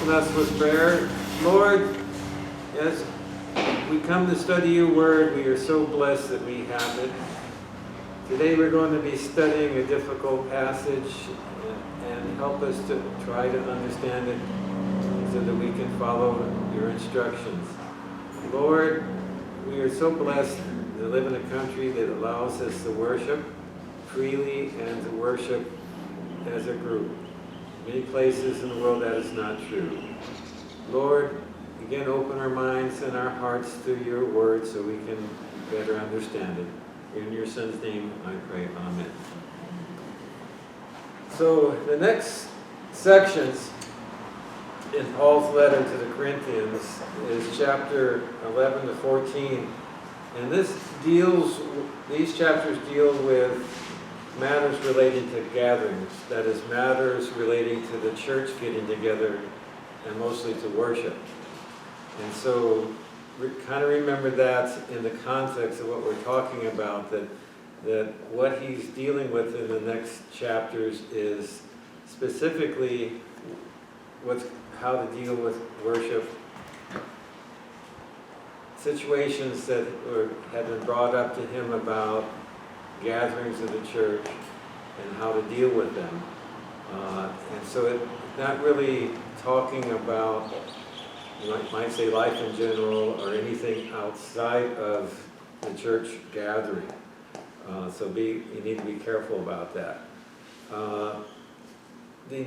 open us with prayer. Lord, as we come to study your word, we are so blessed that we have it. Today we're going to be studying a difficult passage and help us to try to understand it so that we can follow your instructions. Lord, we are so blessed to live in a country that allows us to worship freely and to worship as a group. Many places in the world that is not true. Lord, again, open our minds and our hearts to your word so we can better understand it. In your son's name I pray, amen. So the next sections in Paul's letter to the Corinthians is chapter 11 to 14. And these chapters deal with matters relating to gatherings, that is, matters relating to the church getting together and mostly to worship. And so kind of remember that in the context of what we're talking about, that what he's dealing with in the next chapters is specifically how to deal with worship, situations that have been brought up to him about gatherings of the church and how to deal with them. And so it's not really talking about, you might say, life in general or anything outside of the church gathering. So you need to be careful about that. The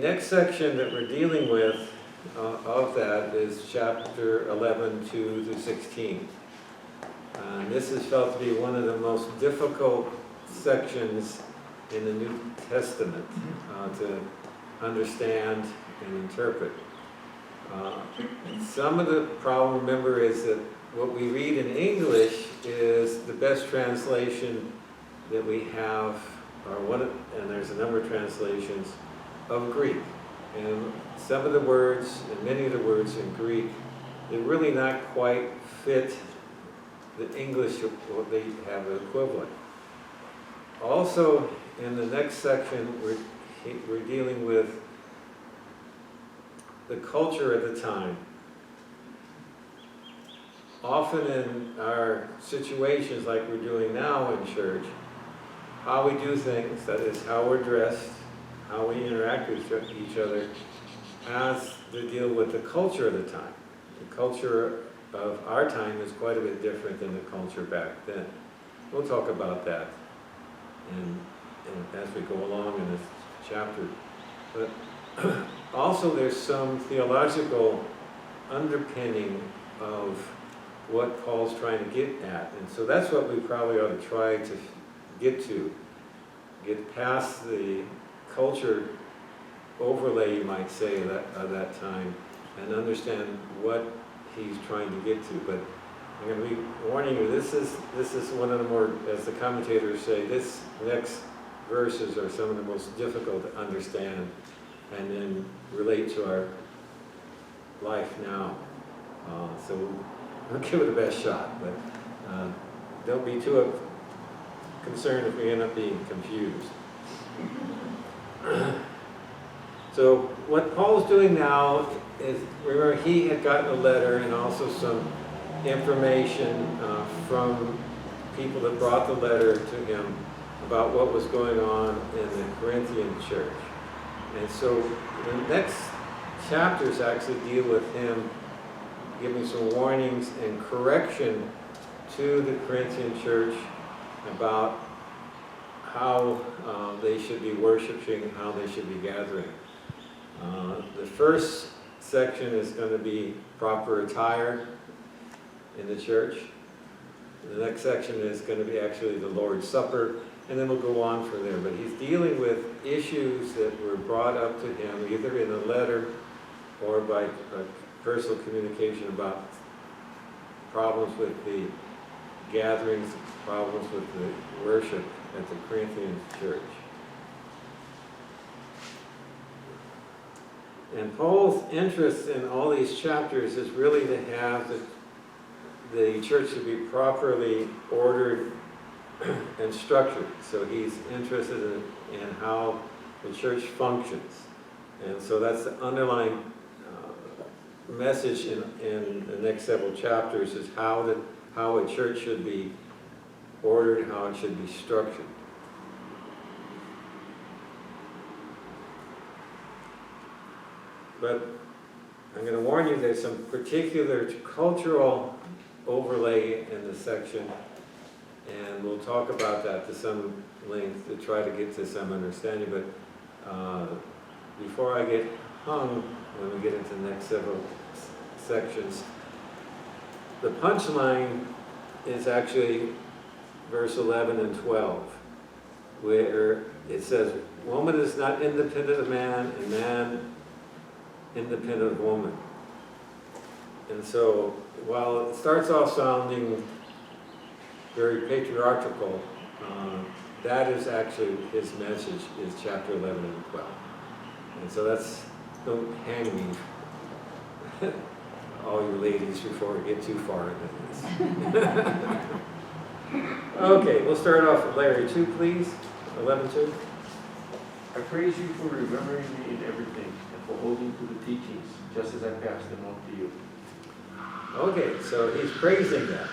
next section that we're dealing with of that is chapter 11, 2 through 16. This is felt to be one of the most difficult sections in the New Testament to understand and interpret. Some of the problem, remember, is that what we read in English is the best translation that we have, and there's a number of translations of Greek. And some of the words, and many of the words in Greek, they really not quite fit the English, what they have an equivalent. Also, in the next section, we're dealing with the culture at the time. Often in our situations like we're doing now in church, how we do things, that is, how we're dressed, how we interact with each other, has to deal with the culture of the time. The culture of our time is quite a bit different than the culture back then. We'll talk about that and as we go along in this chapter. But also there's some theological underpinning of what Paul's trying to get at. And so that's what we probably ought to try to get past the culture overlay, you might say, of that time, and understand what he's trying to get to. But I'm going to be warning you, this is one of the more, as the commentators say, this next verses are some of the most difficult to understand and then relate to our life now. So we'll give it the best shot, but don't be too concerned if we end up being confused. So what Paul's doing now is, remember, he had gotten a letter and also some information from people that brought the letter to him about what was going on in the Corinthian church. And so the next chapters actually deal with him giving some warnings and correction to the Corinthian church about how they should be worshiping, how they should be gathering. The first section is going to be proper attire in the church. The next section is going to be actually the Lord's Supper, and then we'll go on from there. But he's dealing with issues that were brought up to him either in a letter or by personal communication about problems with the gatherings, problems with the worship at the Corinthian church. And Paul's interest in all these chapters is really to have the church to be properly ordered and structured. So he's interested in how the church functions. And so that's the underlying message in the next several chapters is how a church should be ordered, how it should be structured. But I'm going to warn you, there's some particular cultural overlay in this section, and we'll talk about that to some length to try to get to some understanding. But before I get hung, when we get into the next several sections, the punchline is actually verse 11 and 12, where it says, woman is not independent of man, and man independent of woman. And so, while it starts off sounding very patriarchal, that is actually his message, is chapter 11 and 12. And so that's, don't hang me, all you ladies, before we get too far into this. Okay, we'll start off with Larry 2, please. 11:2. I praise you for remembering me in everything and for holding to the teachings, just as I passed them on to you. Okay, so he's praising them.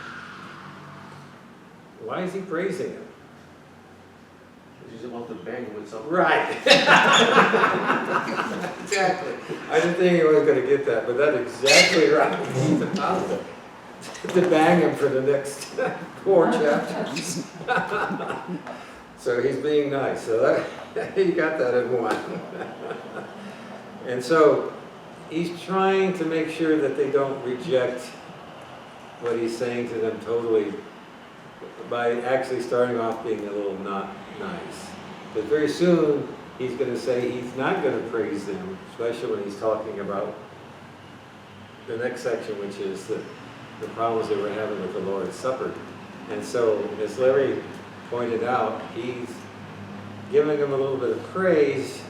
Why is he praising them? He's about to bang him with something. Right. Exactly. I didn't think he was going to get that, but that's exactly right. He's about to bang him for the next 4 chapters. So he's being nice. So that, he got that in one. And so he's trying to make sure that they don't reject what he's saying to them totally by actually starting off being a little not nice. But very soon he's going to say he's not going to praise them, especially when he's talking about the next section, which is the problems they were having with the Lord's Supper. And so, as Larry pointed out, he's giving them a little bit of praise.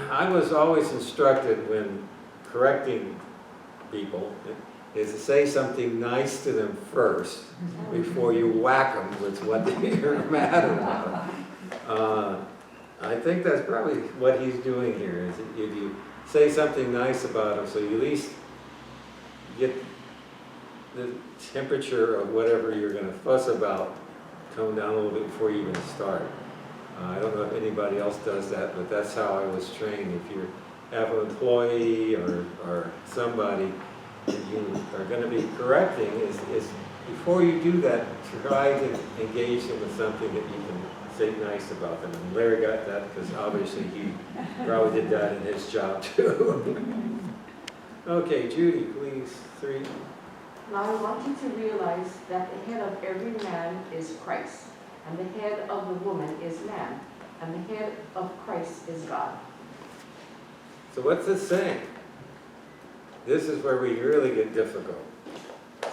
I was always instructed when correcting people is to say something nice to them first before you whack them with what they're mad about. I think that's probably what he's doing here, is if you say something nice about them, so you at least get the temperature of whatever you're going to fuss about tone down a little bit before you even start. I don't know if anybody else does that, but that's how I was trained. If you have an employee or somebody that you are going to be correcting, is before you do that, try to engage them with something that you can say nice about them. And Larry got that because obviously he probably did that in his job too. Okay, Judy, please, 3. Now I want you to realize that the head of every man is Christ, and the head of the woman is man, and the head of Christ is God. So what's this saying? This is where we really get difficult.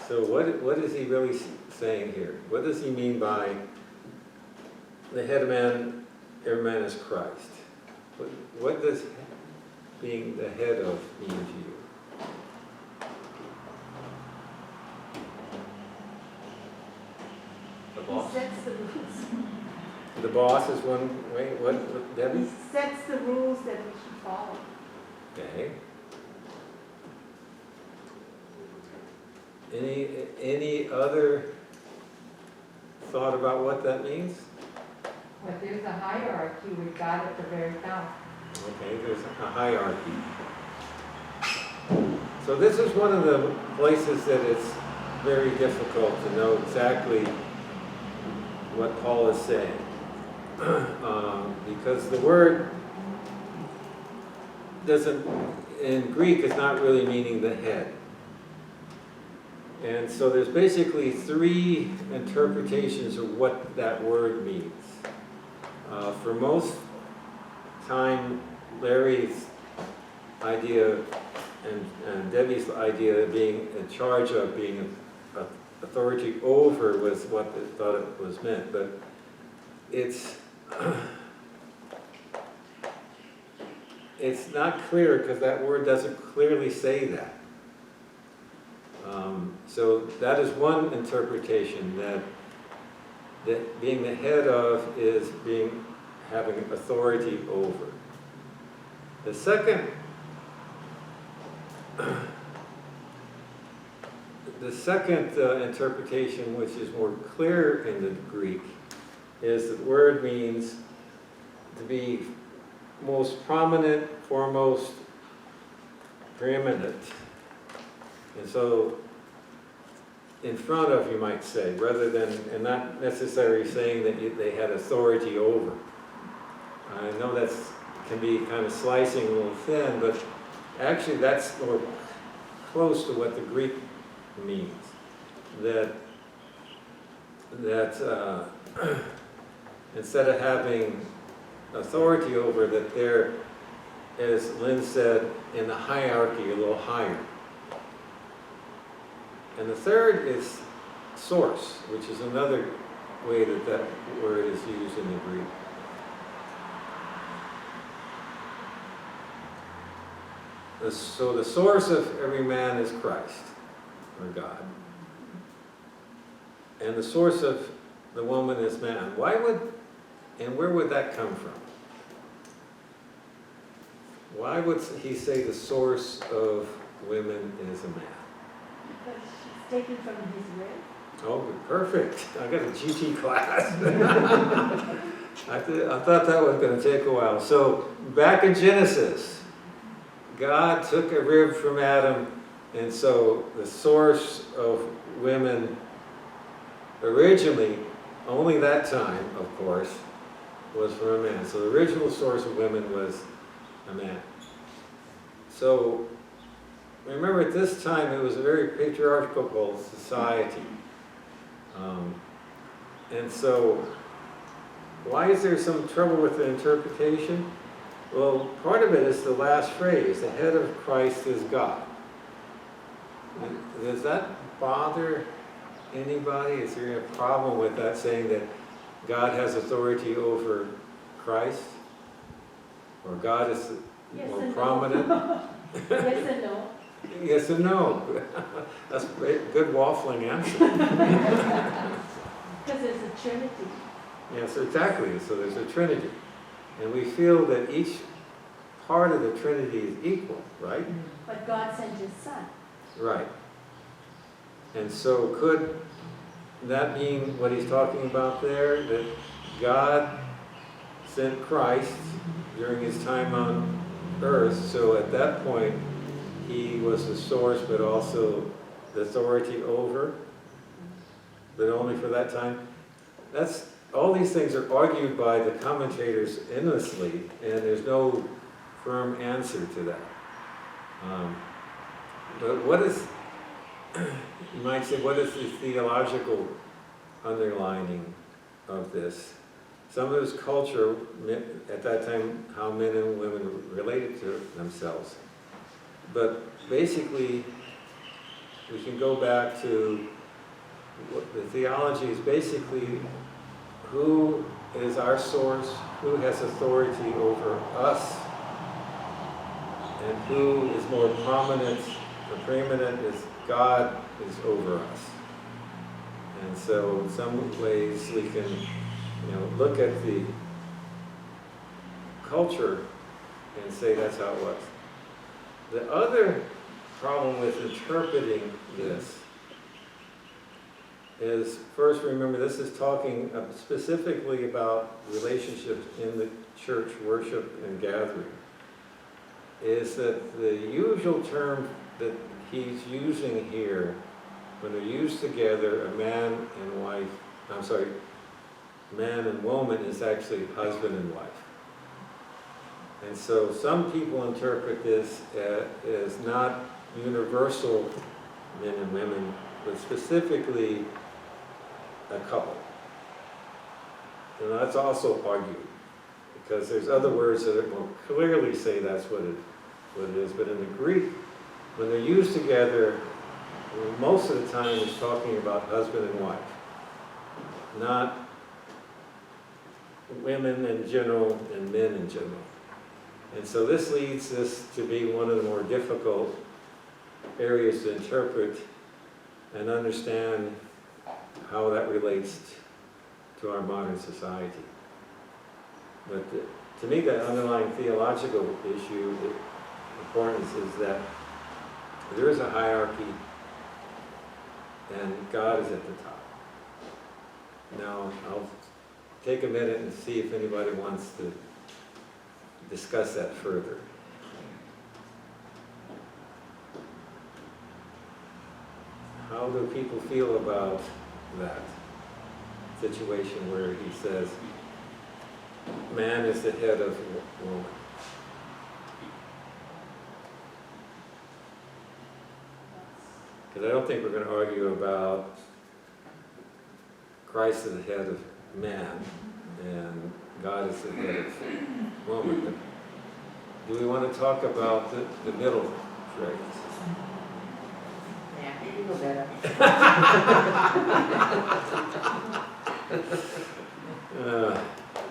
So what is he really saying here? What does he mean by the head of man, every man is Christ? What does being the head of mean to you? He sets the rules. The boss is one way. What, Debbie? He sets the rules that we should follow. Okay. Any other thought about what that means? But there's a hierarchy with God at the very top. Okay, there's a hierarchy. So this is one of the places that it's very difficult to know exactly what Paul is saying. Because the word doesn't, in Greek, it's not really meaning the head. And so there's basically 3 interpretations of what that word means. For most time, Larry's idea and Debbie's idea of being in charge of, being authority over, was what they thought it was meant. But it's not clear, because that word doesn't clearly say that. So that is one interpretation, that being the head of is having authority over. The second the second interpretation, which is more clear in the Greek, is that the word means to be most prominent, foremost, preeminent. And so, in front of, you might say, rather than, and not necessarily saying that they had authority over. I know that can be kind of slicing a little thin, but actually that's more close to what the Greek means. That instead of having authority over, that they're, as Lynn said, in the hierarchy a little higher. And the third is source, which is another way that that word is used in the Greek. So the source of every man is Christ, or God. And the source of the woman is man. Why would, and where would that come from? Why would he say the source of women is a man? Because she's taken from his rib. Oh, perfect. I got a GT class. I thought that was going to take a while. So back in Genesis, God took a rib from Adam, and so the source of women originally, only that time, of course, was from a man. So the original source of women was a man. So remember, at this time it was a very patriarchal society. And so why is there some trouble with the interpretation? Well, part of it is the last phrase, the head of Christ is God. Does that bother anybody? Is there a problem with that, saying that God has authority over Christ? Or God is Yes more and prominent? no. Yes and no. Yes and no. That's a good waffling answer. Because there's a Trinity. Yes, exactly. So there's a Trinity. And we feel that each part of the Trinity is equal, right? But God sent his son. Right. And so could that mean what he's talking about there? That God sent Christ during his time on earth, so at that point he was the source but also the authority over, but only for that time? That's, all these things are argued by the commentators endlessly, and there's no firm answer to that. But what is, you might say, what is the theological underlining of this? Some of it was culture, at that time, how men and women related to themselves. But basically, we can go back to what the theology is basically who is our source, who has authority over us, and who is more prominent or preeminent is God is over us. And so in some ways we can, look at the culture and say that's how it was. The other problem with interpreting this is, first remember, this is talking specifically about relationships in the church worship and gathering, is that the usual term that he's using here, when they're used together, a man and wife, man and woman, is actually husband and wife. And so some people interpret this as not universal men and women, but specifically a couple. And that's also argued, because there's other words that more clearly say that's what it is. But in the Greek, when they're used together, most of the time it's talking about husband and wife, not women in general and men in general. And so this leads this to be one of the more difficult areas to interpret and understand how that relates to our modern society. But to me, that underlying theological issue, the importance is that there is a hierarchy and God is at the top. Now, I'll take a minute and see if anybody wants to discuss that further. How do people feel about that situation where he says, man is the head of woman? Because I don't think we're going to argue about Christ is the head of man and God is the head of woman. But do we want to talk about the middle phrase? Yeah, you know better.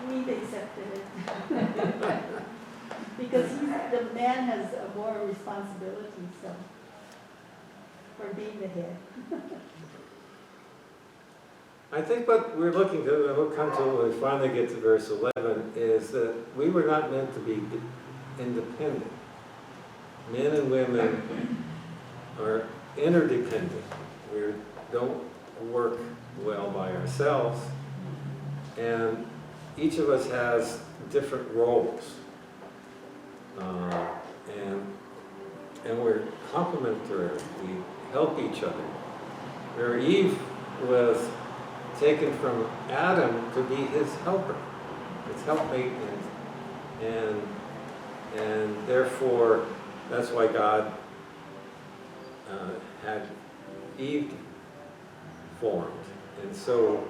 We've accepted it. Because the man has more responsibility, so, for being the head. I think what we're looking to, and we'll come to when we finally get to verse 11, is that we were not meant to be independent. Men and women are interdependent. We don't work well by ourselves, and each of us has different roles, and we're complementary. We help each other. Where Eve was taken from Adam to be his helper, his helpmate, and therefore that's why God had Eve formed. And so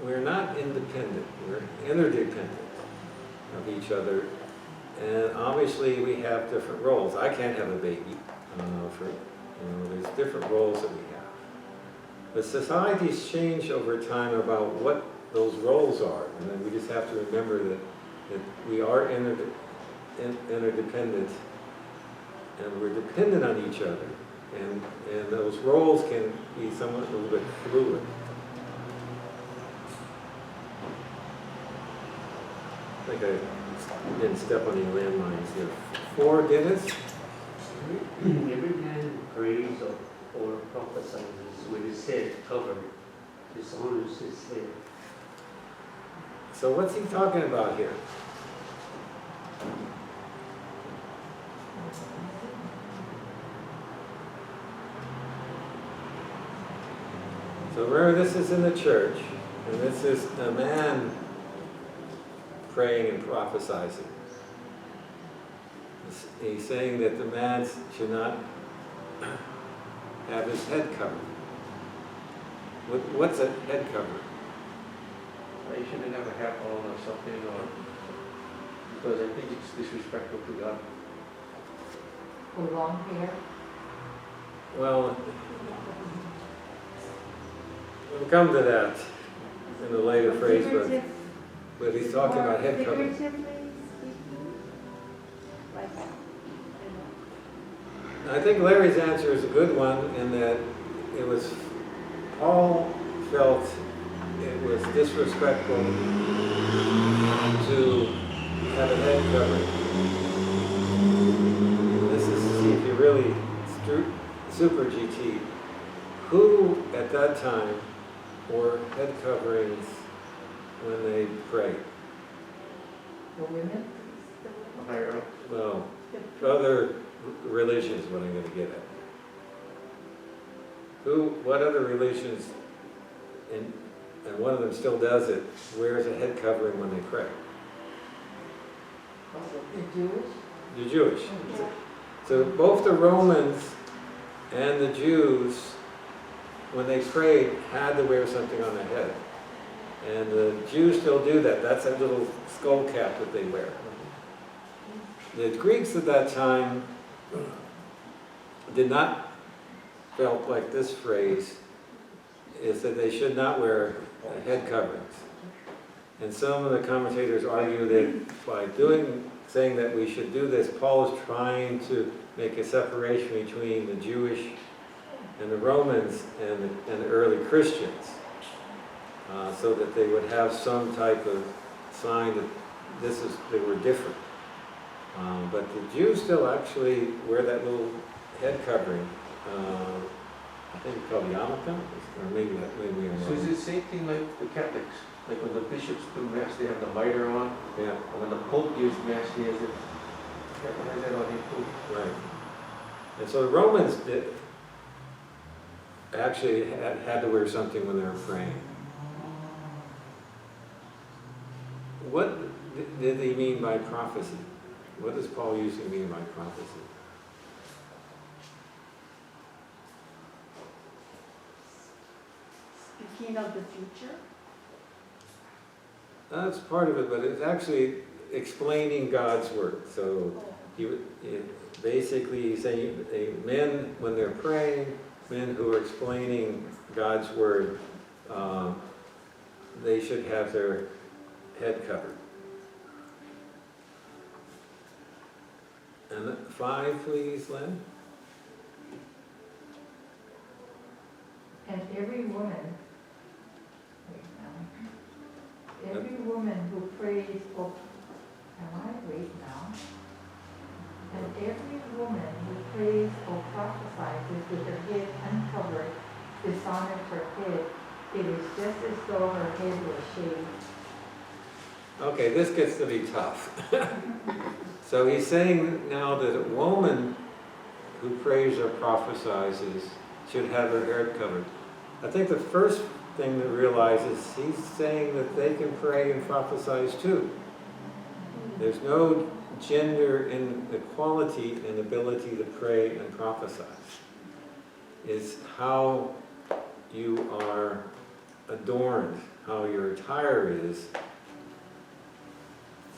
we're not independent, we're interdependent of each other. And obviously we have different roles. I can't have a baby, there's different roles that we have. But societies change over time about what those roles are. And then we just have to remember that we are interdependent and we're dependent on each other. And those roles can be somewhat a little bit fluid. I think I didn't step on any landmines here. 4, Dennis? Every man who prays or prophesies with his head covered dishonors his head. So what's he talking about here? So remember, this is in the church, and this is a man praying and prophesying. He's saying that the man should not have his head covered. What's a head cover? You shouldn't have a hat on or something, or, because I think it's disrespectful to God. Or long hair. Well, we'll come to that in a later phrase, but he's talking about head covering. Figuratively speaking, like that. I think Larry's answer is a good one in that it was, Paul felt it was disrespectful to have a head covering. This is to see if you really super GT. Who at that time wore head coverings when they prayed? The women. Higher up. Well, other religions, what I'm going to get at. What other religions, and one of them still does it, wears a head covering when they pray? The Jewish. The Jewish. So both the Romans and the Jews, when they prayed, had to wear something on their head. And the Jews still do that. That's that little skull cap that they wear. The Greeks at that time did not felt like this phrase is that they should not wear head coverings. And some of the commentators argue that by saying that we should do this, Paul is trying to make a separation between the Jewish and the Romans and the early Christians, so that they would have some type of sign that they were different. But the Jews still actually wear that little head covering. I think it's called yarmulke, or maybe we are So is wrong. it the same thing like the Catholics? Like when the bishops do mass, they have the mitre on, Yeah, and when the Pope gives mass, he has it, has that on him too. right. And so the Romans actually had to wear something when they were praying. What did they mean by prophecy? What does Paul usually mean by prophecy? Speaking of the future. That's part of it, but it's actually explaining God's word. So basically he's saying men, when they're praying, men who are explaining God's word, they should have their head covered. And 5, please, Len. And every woman, wait now, every woman who prays, oh, am I, wait now? And every woman who prays or prophesies with her head uncovered dishonors her head. It is just as though her head was shaved. Okay, this gets to be tough. So he's saying now that a woman who prays or prophesies should have her hair covered. I think the first thing to realize is he's saying that they can pray and prophesize too. There's no gender inequality in ability to pray and prophesy. It's how you are adorned, how your attire is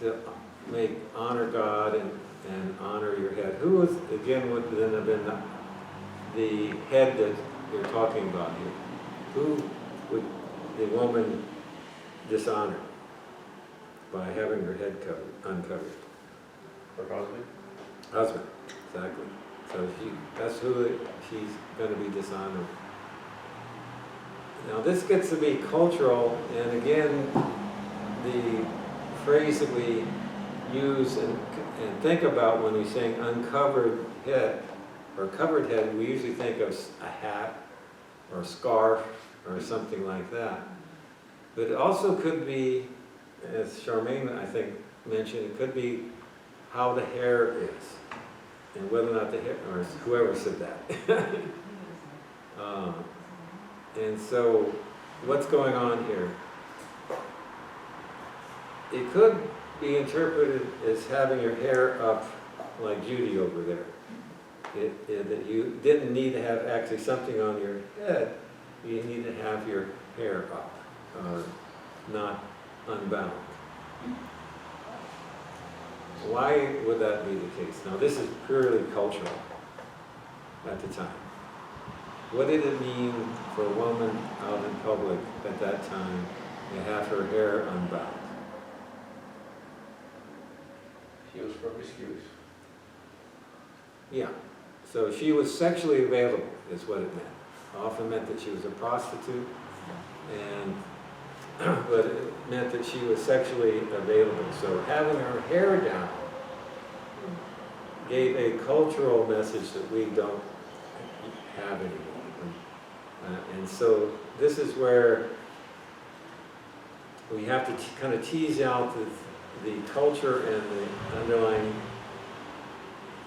to honor God and honor your head. Who was, again, would then have been the head that you're talking about here? Who would the woman dishonor by having her head uncovered? Her husband? Husband, exactly. So that's who she's going to be dishonored. Now this gets to be cultural, and again, the phrase that we use and think about when we say uncovered head or covered head, we usually think of a hat or a scarf or something like that. But it also could be, as Charmaine I think mentioned, it could be how the hair is and whether or not the hair, or whoever said that. And so what's going on here? It could be interpreted as having your hair up like Judy over there. That you didn't need to have actually something on your head, you need to have your hair up, not unbound. Why would that be the case? Now this is purely cultural at the time. What did it mean for a woman out in public at that time to have her hair unbound? She was promiscuous. Yeah, so she was sexually available is what it meant. It often meant that she was a prostitute, and but it meant that she was sexually available. So having her hair down gave a cultural message that we don't have anymore. And so this is where we have to kind of tease out the culture and the underlying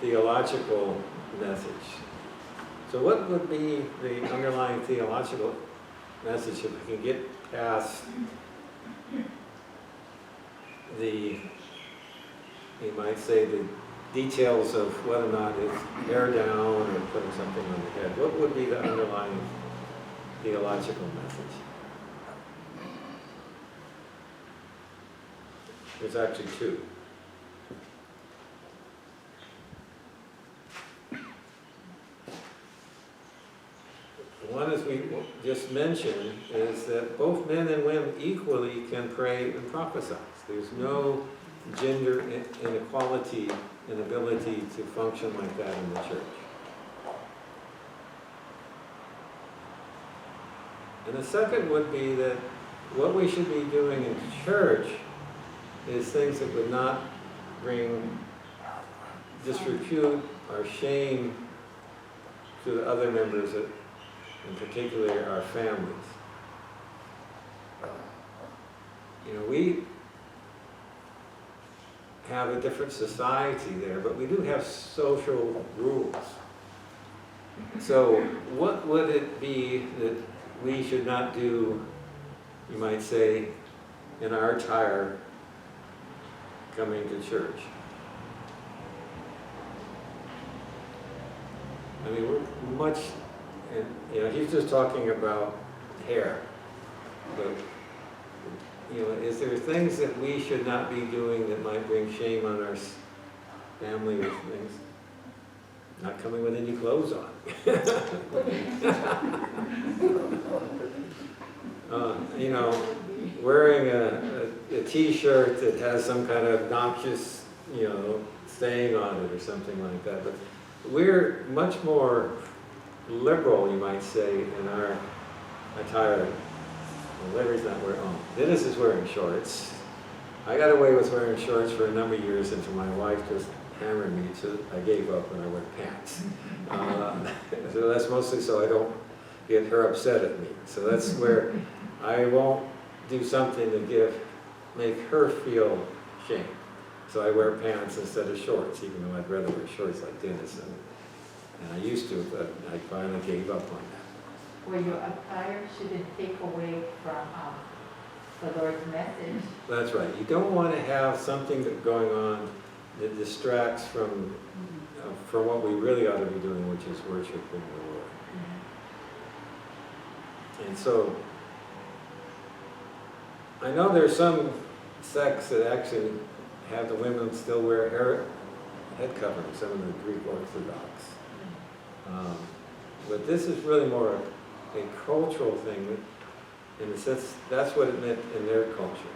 theological message. So what would be the underlying theological message if we can get past the, you might say, the details of whether or not it's hair down or putting something on the head? What would be the underlying theological message? There's actually two. One, as we just mentioned, is that both men and women equally can pray and prophesy. There's no gender inequality and ability to function like that in the church. And the second would be that what we should be doing in church is things that would not bring disrepute or shame to the other members in particular our families. You know, we have a different society there, but we do have social rules. So what would it be that we should not do, you might say, in our attire coming to church? I mean, we're much, and you know, he's just talking about hair, but you know, is there things that we should not be doing that might bring shame on our family or things? Not coming with any clothes on. You know, wearing a t-shirt that has some kind of noxious, you know, saying on it or something like that. But we're much more liberal, you might say, in our attire. Well, Larry's not wearing, oh, Dennis is wearing shorts. I got away with wearing shorts for a number of years until my wife just hammered me, so I gave up and I wear pants. So that's mostly so I don't get her upset at me. So that's where I won't do something to make her feel shame. So I wear pants instead of shorts, even though I'd rather wear shorts like Dennis. And I used to, but I finally gave up on that. Well, your attire shouldn't take away from the Lord's message. That's right. You don't want to have something going on that distracts from what we really ought to be doing, which is worshiping the Lord. And so, I know there's some sects that actually have the women still wear head coverings, some of the Greek Orthodox. But this is really more a cultural thing, in the sense that's what it meant in their culture.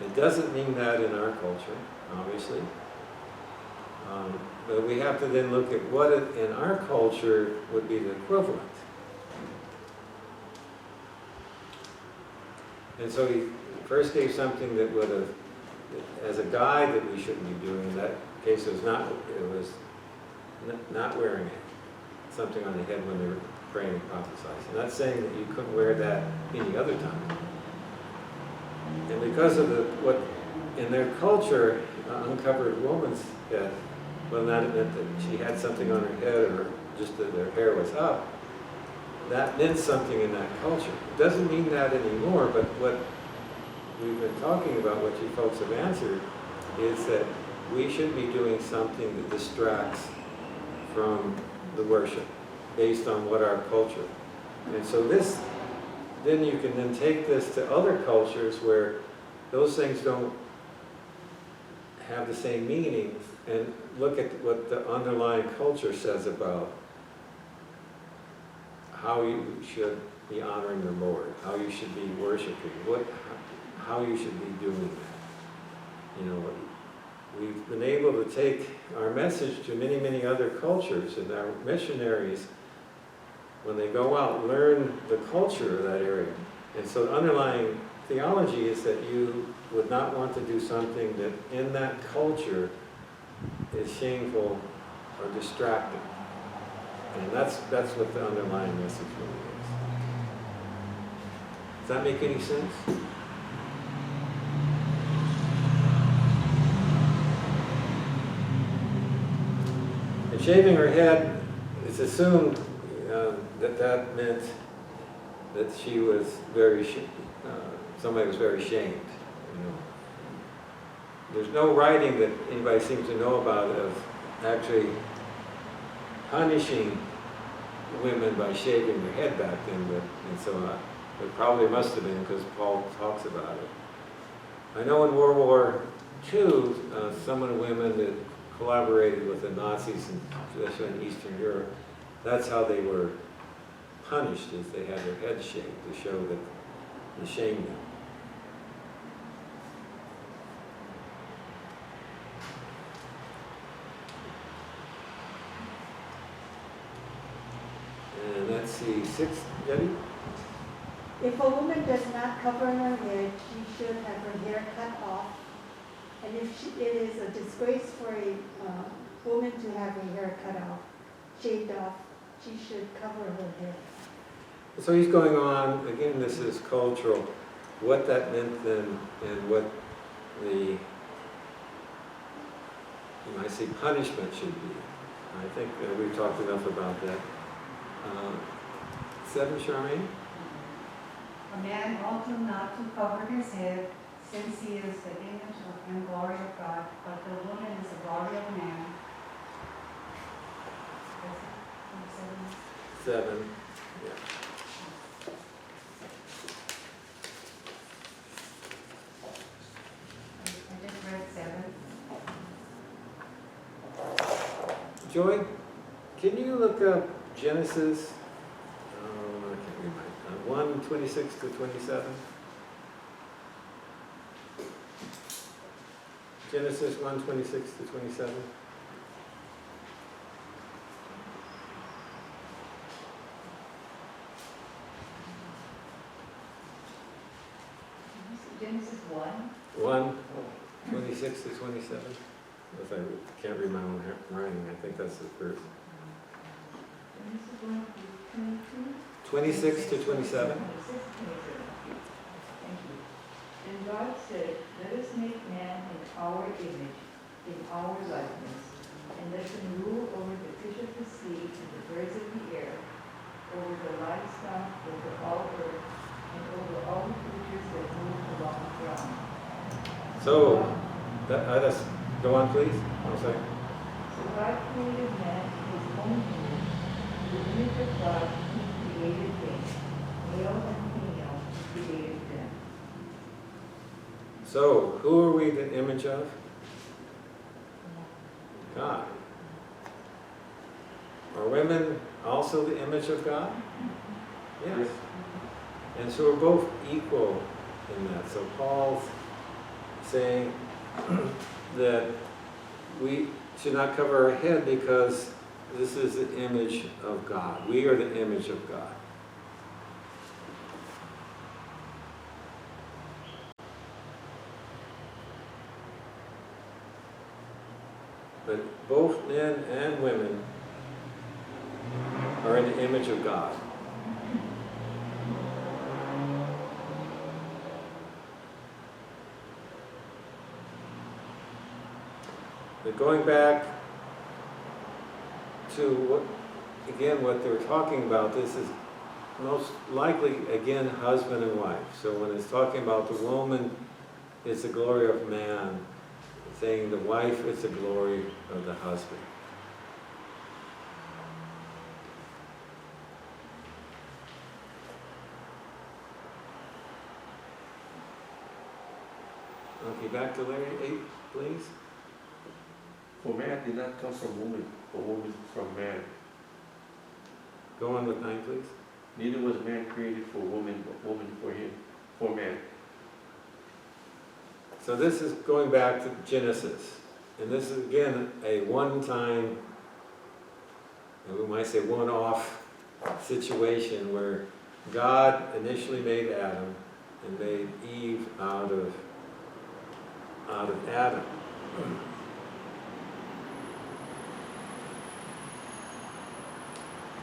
It doesn't mean that in our culture, obviously. But we have to then look at what in our culture would be the equivalent. And so he first gave something that would have, as a guide, that we shouldn't be doing. In that case, it was not wearing something on the head when they were praying and prophesying. I'm not saying that you couldn't wear that any other time. And because of what in their culture, uncovered woman's head, well, that meant that she had something on her head or just that her hair was up, that meant something in that culture. It doesn't mean that anymore, but what we've been talking about, what you folks have answered, is that we should be doing something that distracts from the worship based on what our culture. And so this, then you can then take this to other cultures where those things don't have the same meaning, and look at what the underlying culture says about how you should be honoring the Lord, how you should be worshiping, how you should be doing that. You know, we've been able to take our message to many, many other cultures, and our missionaries, when they go out, learn the culture of that area. And so the underlying theology is that you would not want to do something that in that culture is shameful or distracting. And that's what the underlying message really is. Does that make any sense? And shaving her head, it's assumed that meant that she was somebody was very shamed. You know. There's no writing that anybody seems to know about of actually punishing women by shaving their head back then, and so it probably must have been because Paul talks about it. I know in World War II, some of the women that collaborated with the Nazis, especially in Eastern Europe, that's how they were punished, is they had their heads shaved to show that they shamed them. And let's see, 6, Debbie? If a woman does not cover her head, she should have her hair cut off. And if it is a disgrace for a woman to have her hair cut off, shaved off, she should cover her hair. So he's going on, again, this is cultural, what that meant then and what the, you might say, punishment should be. I think we've talked enough about that. 7, Charmaine? A man ought not to cover his head, since he is the image and glory of God, but the woman is the glory of man. 7, yeah. I just read 7. Joy, can you look up Genesis, I can't read my, 1:26 to 27? Genesis 1:26 to 27. Genesis 1. 1:26 to 27. If I can't read my own writing, I think that's the first. Genesis 1, 22. 26 to 27. 26, 27. Thank you. And God said, let us make man in our image, in our likeness, and let them rule over the fish of the sea and the birds of the air, over the livestock, over all earth, and over all the creatures that move along the ground. So, let's go on, please. One second. So God created man in his own image. In the image of God, he created them. Male and female, he created them. So, who are we the image of? God. Are women also the image of God? Yes. And so we're both equal in that. So Paul's saying that we should not cover our head because this is the image of God. We are the image of God. But both men and women are in the image of God. But going back to what they're talking about, this is most likely, again, husband and wife. So when it's talking about the woman, it's the glory of man. It's saying the wife is the glory of the husband. Okay, back to Larry 8, please. For man did not come from woman, but woman from man. Go on with 9, please. Neither was man created for woman, but woman for him, for man. So this is going back to Genesis. And this is, again, a one-time, and we might say one-off situation where God initially made Adam and made Eve out of Adam.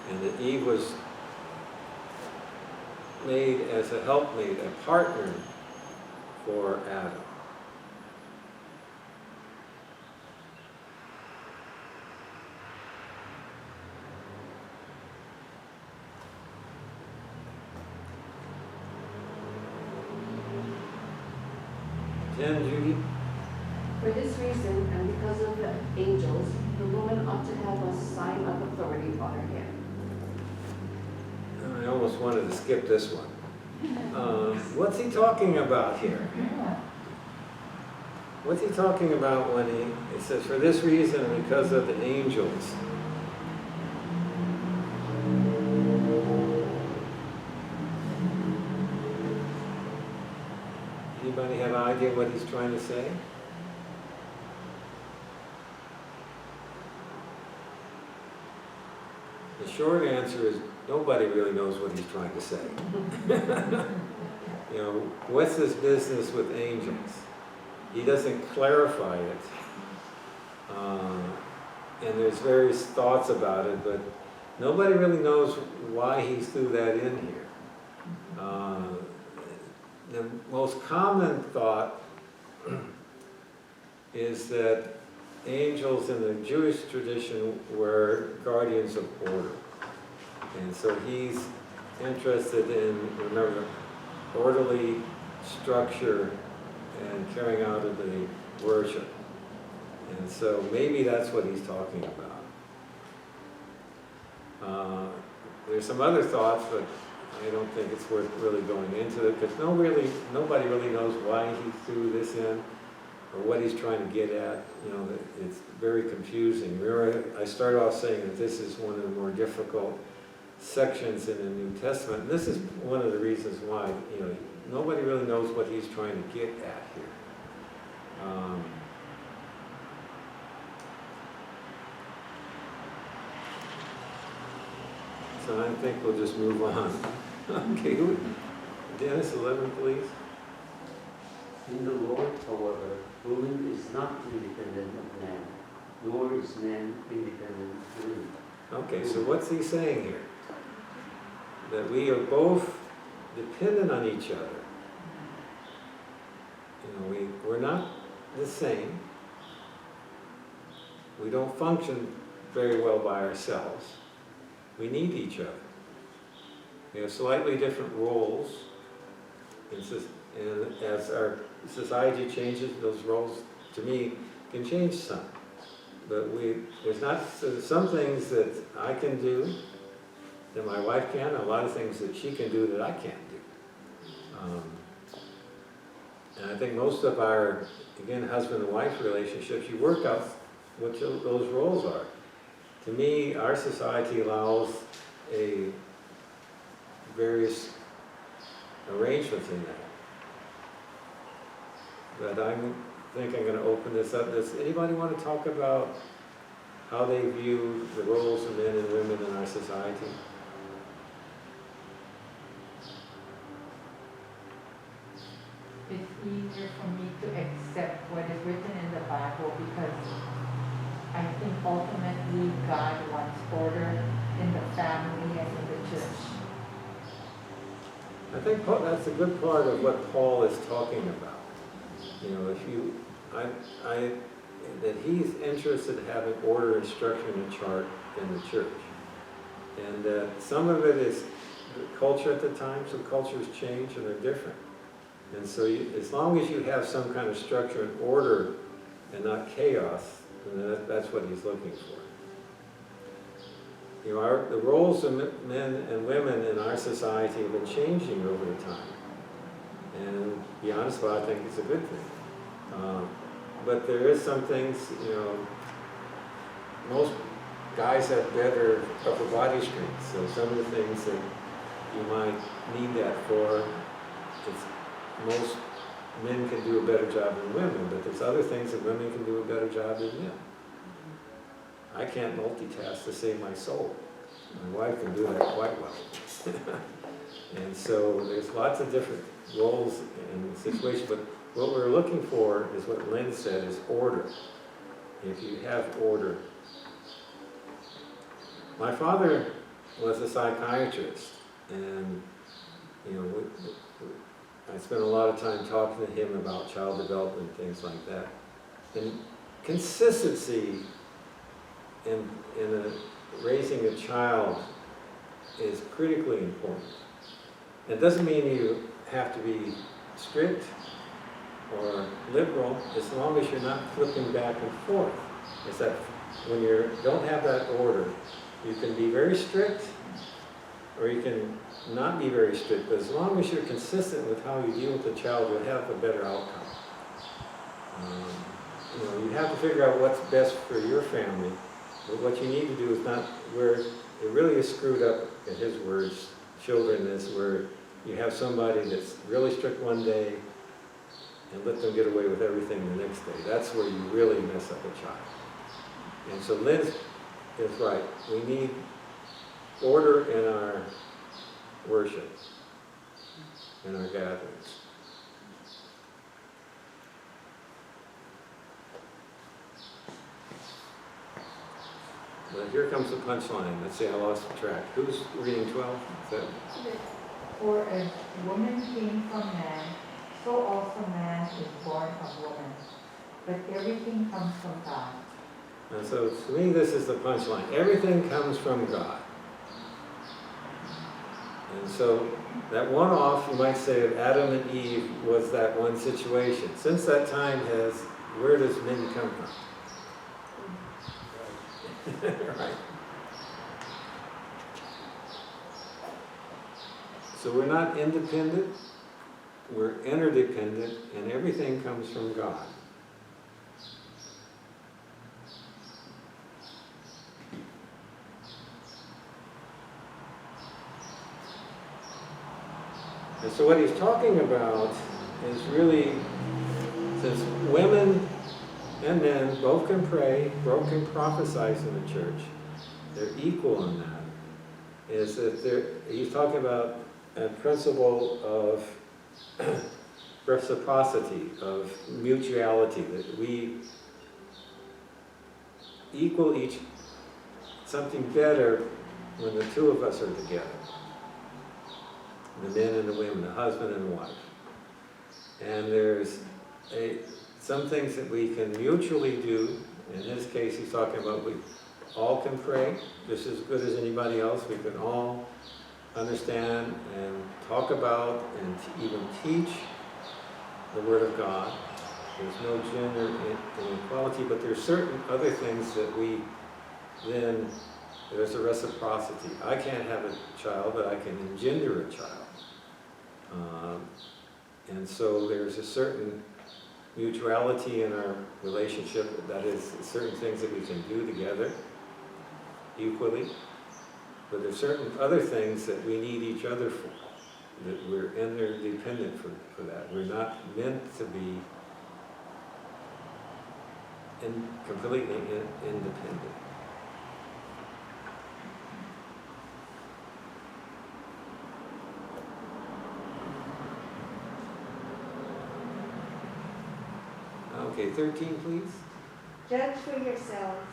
And that Eve was made as a helpmate, a partner for Adam. Judy? For this reason, and because of the angels, the woman ought to have a sign of authority on her head. I almost wanted to skip this one. What's he talking about here? What's he talking about when he says, for this reason and because of the angels? Anybody have an idea what he's trying to say? The short answer is nobody really knows what he's trying to say. You know, what's this business with angels? He doesn't clarify it. And there's various thoughts about it, but nobody really knows why he threw that in here. The most common thought is that angels in the Jewish tradition were guardians of order. And so he's interested in, remember, orderly structure and carrying out of the worship. And so maybe that's what he's talking about. There's some other thoughts, but I don't think it's worth really going into it, because nobody really knows why he threw this in or what he's trying to get at. You know, it's very confusing. Remember, I started off saying that this is one of the more difficult sections in the New Testament, and this is one of the reasons why, you know, nobody really knows what he's trying to get at here. So I think we'll just move on. Okay, Dennis, 11, please. In the Lord, however, woman is not independent of man, nor is man independent of woman. Okay, so what's he saying here? That we are both dependent on each other. You know, we're not the same. We don't function very well by ourselves. We need each other. We have slightly different roles, and as our society changes, those roles, to me, can change some. But there's some things that I can do that my wife can, a lot of things that she can do that I can't do. And I think most of our, again, husband and wife relationships, you work out what those roles are. To me, our society allows various arrangements in that. But I think I'm going to open this up. Does anybody want to talk about how they view the roles of men and women in our society? It's easier for me to accept what is written in the Bible because I think ultimately God wants order in the family and in the church. I think that's a good part of what Paul is talking about. You know, that he's interested in having order and structure and chart in the church. And some of it is the culture at the time, so cultures change and they're different. And so as long as you have some kind of structure and order and not chaos, then that's what he's looking for. You know, the roles of men and women in our society have been changing over the time. And to be honest, I think it's a good thing. But there is some things, you know, most guys have better upper body strength. So some of the things that you might need that for, most men can do a better job than women, but there's other things that women can do a better job than men. I can't multitask to save my soul. My wife can do that quite well. And so there's lots of different roles and situations, but what we're looking for is what Lynn said, is order. If you have order. My father was a psychiatrist, and you know, I spent a lot of time talking to him about child development and things like that. And consistency in raising a child is critically important. It doesn't mean you have to be strict or liberal, as long as you're not flipping back and forth. It's that when you don't have that order, you can be very strict, or you can not be very strict, but as long as you're consistent with how you deal with the child, you'll have a better outcome. You know, you have to figure out what's best for your family, but what you need to do is not where it really is screwed up, in his words, children, is where you have somebody that's really strict one day and let them get away with everything the next day. That's where you really mess up a child. And so Lynn is right. We need order in our worship, in our gatherings. Well, here comes the punchline. Let's see, I lost track. Who's reading 12? Is that? For as woman came from man, so also man is born of woman. But everything comes from God. And so to me, this is the punchline. Everything comes from God. And so that one off, you might say, of Adam and Eve was that one situation. Since that time where does men come from? Right. So we're not independent, we're interdependent, and everything comes from God. And so what he's talking about is really, since women and men both can pray, both can prophesy in the church, they're equal in that, is that he's talking about a principle of reciprocity, of mutuality, that we equal each something better when the two of us are together. The men and the women, the husband and the wife. And there's some things that we can mutually do. In his case, he's talking about we all can pray just as good as anybody else. We can all understand and talk about and even teach the Word of God. There's no gender inequality, but there's certain other things that we then, there's a reciprocity. I can't have a child, but I can engender a child. And so there's a certain mutuality in our relationship, that is, certain things that we can do together equally. But there's certain other things that we need each other for, that we're interdependent for that. We're not meant to be completely independent. Okay, 13, please. Judge for yourselves.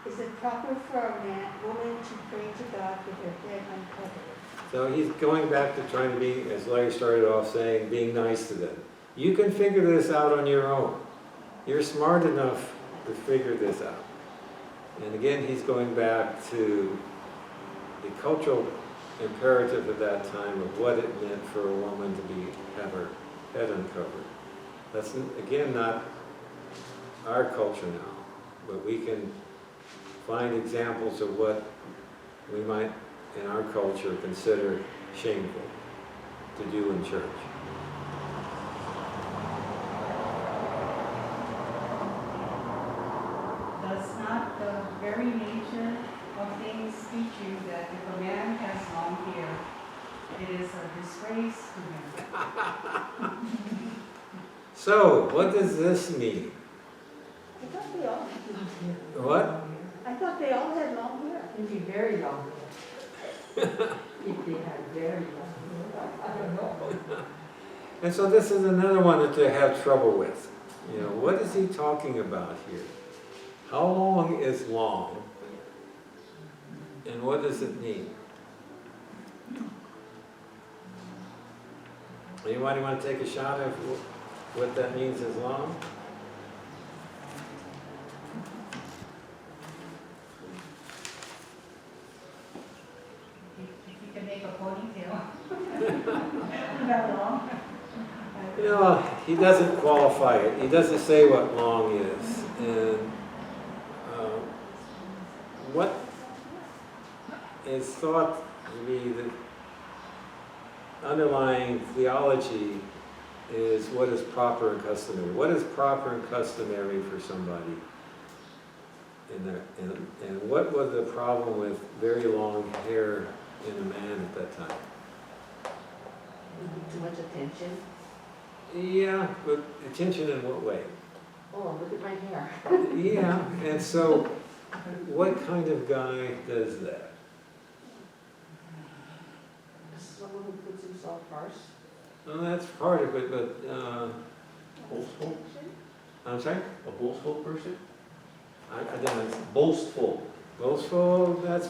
Is it proper for a woman to pray to God with her head uncovered? So he's going back to trying to be, as Larry started off saying, being nice to them. You can figure this out on your own. You're smart enough to figure this out. And again, he's going back to the cultural imperative at that time of what it meant for a woman to have her head uncovered. That's, again, not our culture now, but we can find examples of what we might, in our culture, consider shameful to do in church. Does not the very nature of things teach you that if a man has long hair, it is a disgrace to him? So, what does this mean? I thought they all had long hair. What? I thought they all had long hair. It'd be very long. If they had very long hair, I don't know. And so this is another one that they have trouble with. You know, what is he talking about here? How long is long? And what does it mean? Anybody want to take a shot at what that means as long? If you can make a ponytail. That long. You know, he doesn't qualify it. He doesn't say what long is. And what is thought to be the underlying theology is what is proper and customary. What is proper and customary for somebody in there? And what was the problem with very long hair in a man at that time? Too much attention. Yeah, but attention in what way? Oh, look at my hair. Yeah, and so what kind of guy does that? Someone who puts himself first. Well, that's part of it, but, Boastful? I'm sorry? A boastful person? I don't know. Boastful. Boastful, I'm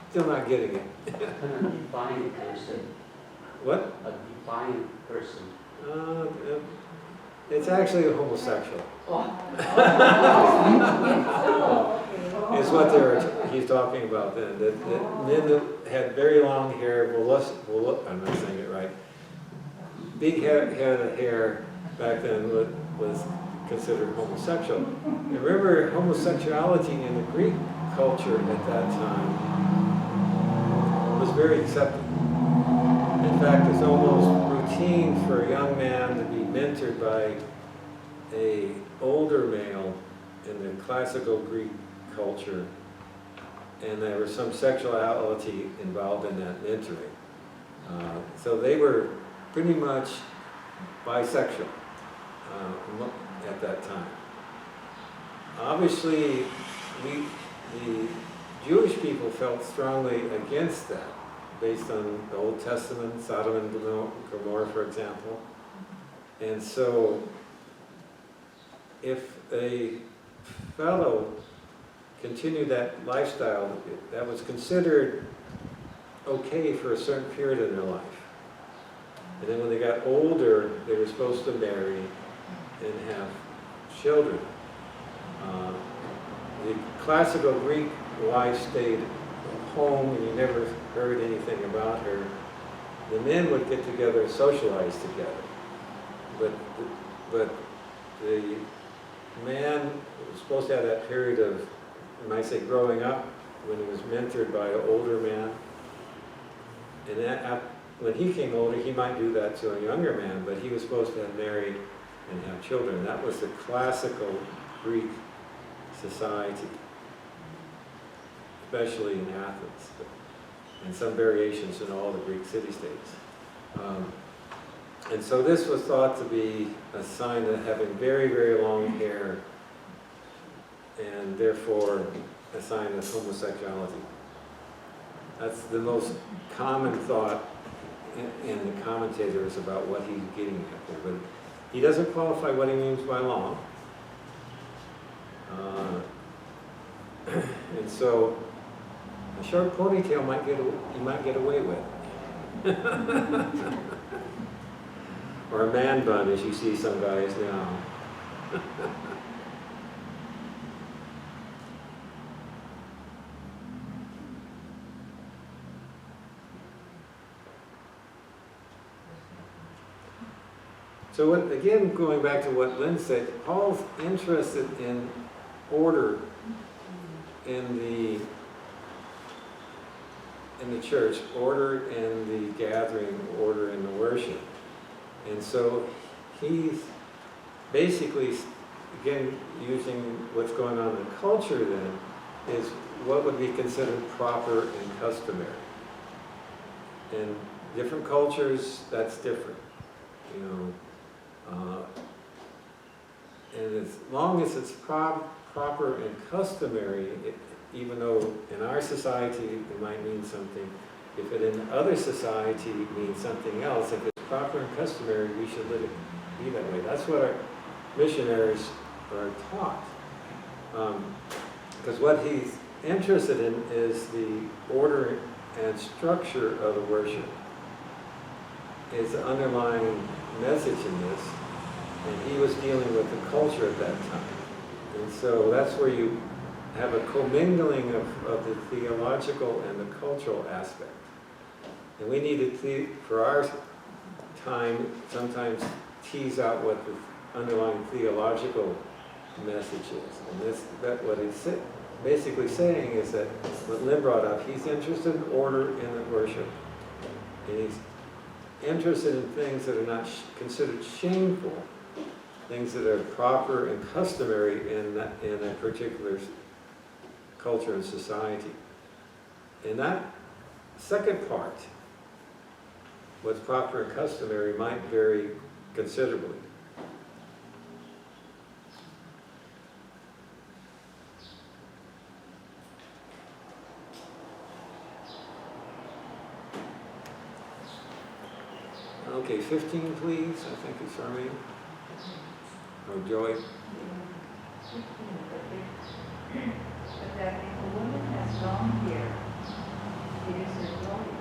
still not getting it. A defiant person, What? a defiant person. Uh, it's actually a homosexual. Is what he's talking about then. That men that had very long hair, I'm not saying it right. Big head of hair back then was considered homosexual. And remember, homosexuality in the Greek culture at that time was very accepted. In fact, it's almost routine for a young man to be mentored by an older male in the classical Greek culture, and there was some sexuality involved in that mentoring. So they were pretty much bisexual at that time. Obviously, the Jewish people felt strongly against that, based on the Old Testament, Sodom and Gomorrah, for example. And so, if a fellow continued that lifestyle, that was considered okay for a certain period in their life. And then when they got older, they were supposed to marry and have children. The classical Greek wife stayed home and you never heard anything about her. The men would get together and socialize together. But the man was supposed to have that period of, you might say, growing up, when he was mentored by an older man. And when he came older, he might do that to a younger man, but he was supposed to have married and have children. That was the classical Greek society, especially in Athens, and some variations in all the Greek city-states. And so this was thought to be a sign of having very, very long hair, and therefore a sign of homosexuality. That's the most common thought in the commentators about what he's getting at there. But he doesn't qualify what he means by long. And so a short ponytail you might get away with. Or a man bun, as you see some guys now. So again, going back to what Lynn said, Paul's interested in order in the church, order in the gathering, order in the worship. And so he's basically, again, using what's going on in the culture then, is what would be considered proper and customary. In different cultures, that's different, you know. And as long as it's proper and customary, even though in our society it might mean something, if it in other society means something else, if it's proper and customary, we should let it be that way. That's what our missionaries are taught. Because what he's interested in is the order and structure of the worship. Is the underlying message in this, and he was dealing with the culture at that time. And so that's where you have a commingling of the theological and the cultural aspect. And we need to, for our time, sometimes tease out what the underlying theological message is. And what he's basically saying is that what Lynn brought up, he's interested in order in the worship. And he's interested in things that are not considered shameful, things that are proper and customary in a particular culture and society. And that second part, what's proper and customary, might vary considerably. Okay, 15, please. I think it's Charmaine. Or Joy. But that if a woman has long hair, it is her glory.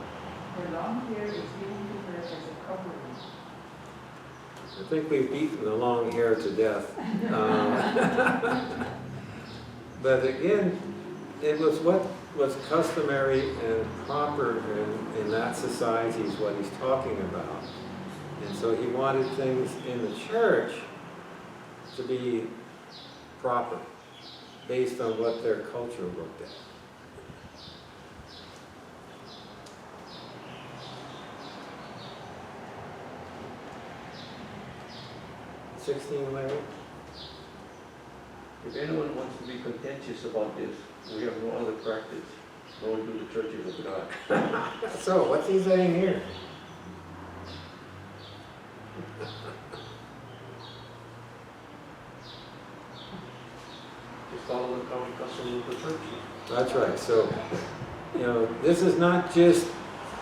Her long hair is given to her as a covering. I think we've beaten the long hair to death. But again, it was what was customary and proper in that society is what he's talking about. And so he wanted things in the church to be proper, based on what their culture looked at. Larry? If anyone wants to be contentious about this, we have no other practice, nor do the churches of God. So, what's he saying here? Just follow the common custom of the church. That's right. So, this is not just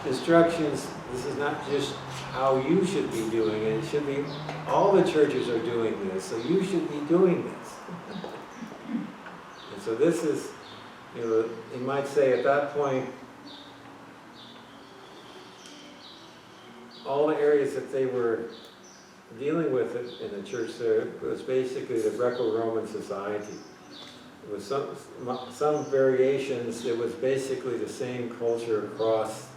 instructions, this is not just how you should be doing it. It should be, all the churches are doing this, so you should be doing this. And so this is, you might say at that point, all the areas that they were dealing with in the church there was basically the Greco-Roman society. It was some variations, it was basically the same culture across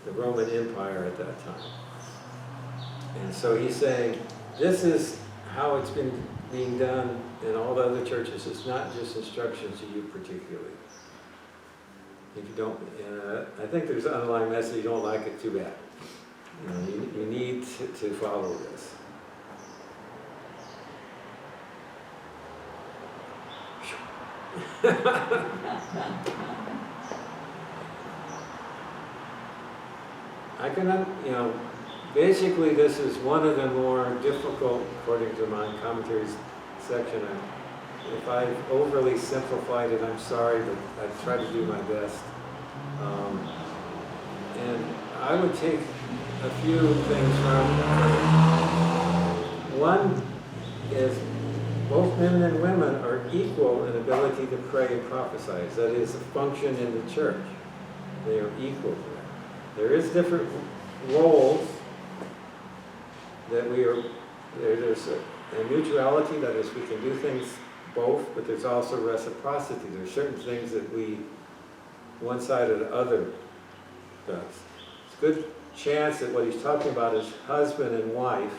the Roman Empire at that time. And so he's saying, this is how it's been being done in all the other churches. It's not just instructions to you particularly. If you don't, I think there's an underlying message, you don't like it, too bad. You need to follow this. I cannot, basically this is one of the more difficult, according to my commentaries section. If I've overly simplified it, I'm sorry, but I try to do my best. And I would take a few things from, one is both men and women are equal in ability to pray and prophesy. That is a function in the church. They are equal to that. There is different roles that there's a mutuality, that is, we can do things both, but there's also reciprocity. There's certain things that one side or the other does. It's a good chance that what he's talking about is husband and wife,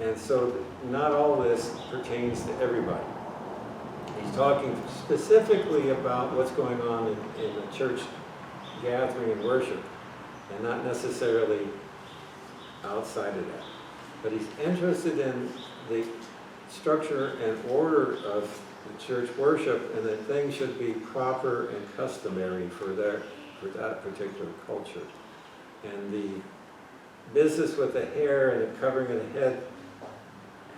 and so not all this pertains to everybody. He's talking specifically about what's going on in the church gathering and worship, and not necessarily outside of that. But he's interested in the structure and order of the church worship, and that things should be proper and customary for that particular culture. And the business with the hair and the covering of the head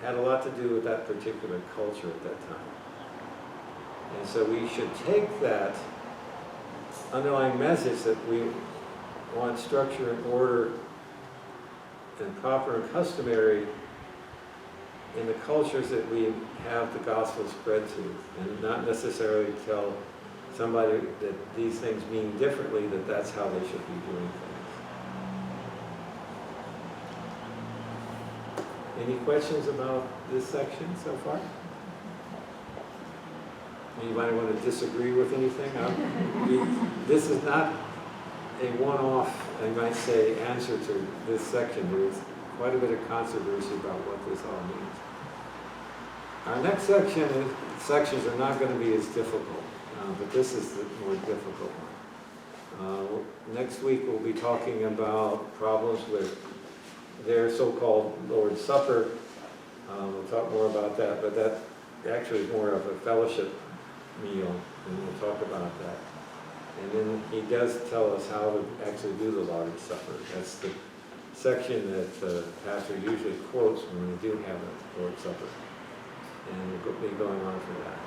had a lot to do with that particular culture at that time. And so we should take that underlying message that we want structure and order and proper and customary in the cultures that we have the gospel spread to, and not necessarily tell somebody that these things mean differently, that that's how they should be doing things. Any questions about this section so far? Anybody want to disagree with anything? This is not a one-off, I might say, answer to this section. There's quite a bit of controversy about what this all means. Our next sections are not going to be as difficult, but this is the more difficult one. Next week we'll be talking about problems with their so-called Lord's Supper. We'll talk more about that, but that actually is more of a fellowship meal, and we'll talk about that. And then he does tell us how to actually do the Lord's Supper. That's the section that the pastor usually quotes when we do have a Lord's Supper. And we'll be going on for that.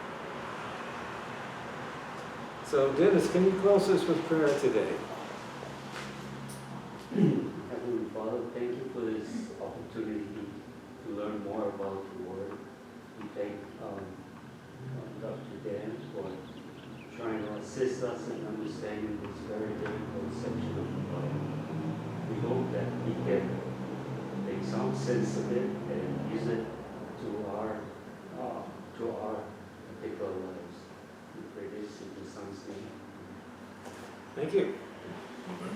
So Dennis, can you close us with prayer today? Heavenly Father, thank you for this opportunity to learn more about the Word. We thank assist us in understanding this very difficult section of the Bible. We hope that we can make some sense of it and use it to our particular lives. We pray this in the Son's name. Thank you.